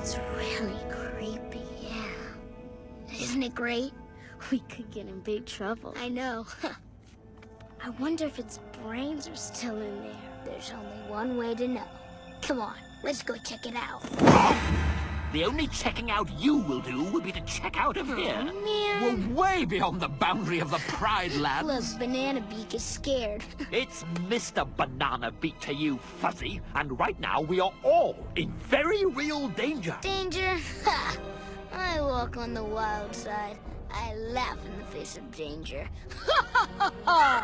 It's really creepy, yeah. Isn't it great? We could get in big trouble. I know. I wonder if its brains are still in there. There's only one way to know. Come on, let's go check it out. The only checking out you will do will be to check out of here. Man. We're way beyond the boundary of the Pride Lands. Look, Banana Beak is scared. It's Mr. Banana Beak to you, Fuzzy. And right now, we are all in very real danger. Danger? Ha! I walk on the wild side. I laugh in the face of danger. Ha ha ha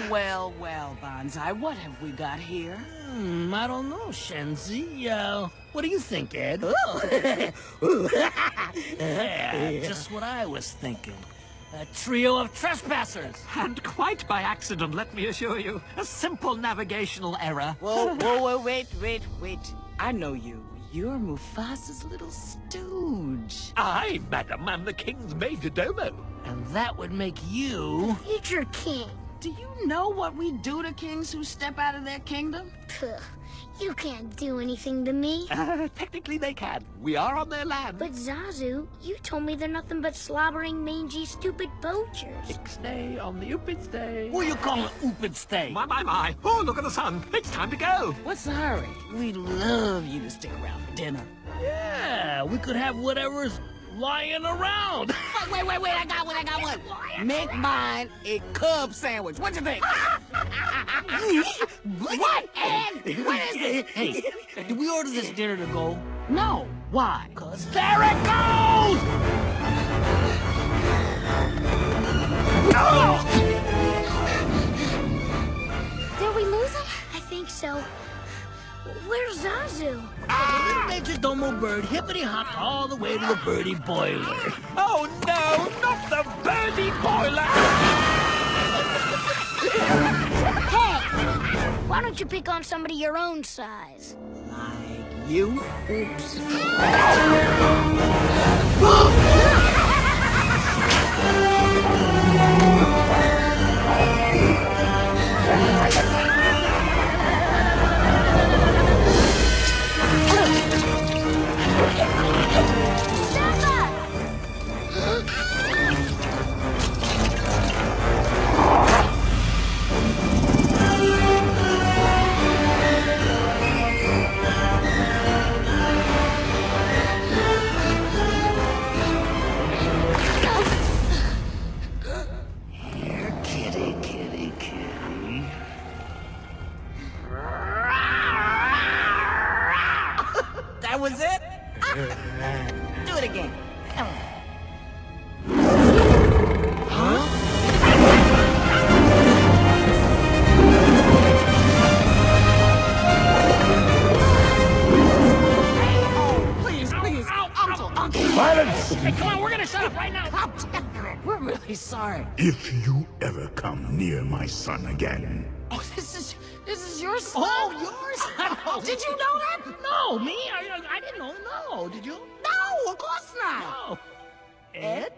Well, Banzai, what have we got here? I don't know, Shenzi. What do you think, Ed? Yeah, just what I was thinking. A trio of trespassers. And quite by accident, let me assure you. A simple navigational error. Whoa, wait. I know you. You're Mufasa's little stooge. I, madam, am the king's majordomo. And that would make you... Future king. Do you know what we do to kings who step out of their kingdom? Puh, you can't do anything to me. Technically they can. We are on their land. But Zazu, you told me they're nothing but slobbering, mangy, stupid poachers. Ixnay on the Upidstay. Who you calling Upidstay? My. Oh, look at the sun. It's time to go. What's the hurry? We'd love you to stick around for dinner. Yeah, we could have whatever's lying around. Wait, I got one. Make mine a Cub sandwich. What you think? What, Ed? What is it? Hey, did we order this dinner to go? No. Why? 'Cause there it goes! Did we lose him? I think so. Where's Zazu? The little majordomo bird hippity-hopped all the way to the birdie boiler. Oh, no, not the birdie boiler. Hey! Why don't you pick on somebody your own size? Like you? Oops. That was it? Do it again. Come on. Uncle. Silence! Hey, come on, we're gonna shut up right now. We're really sorry. If you ever come near my son again, Oh, this is your son? Oh, yours? Did you know that? No, me? I didn't know. No, did you? No, of course not. No. Ed?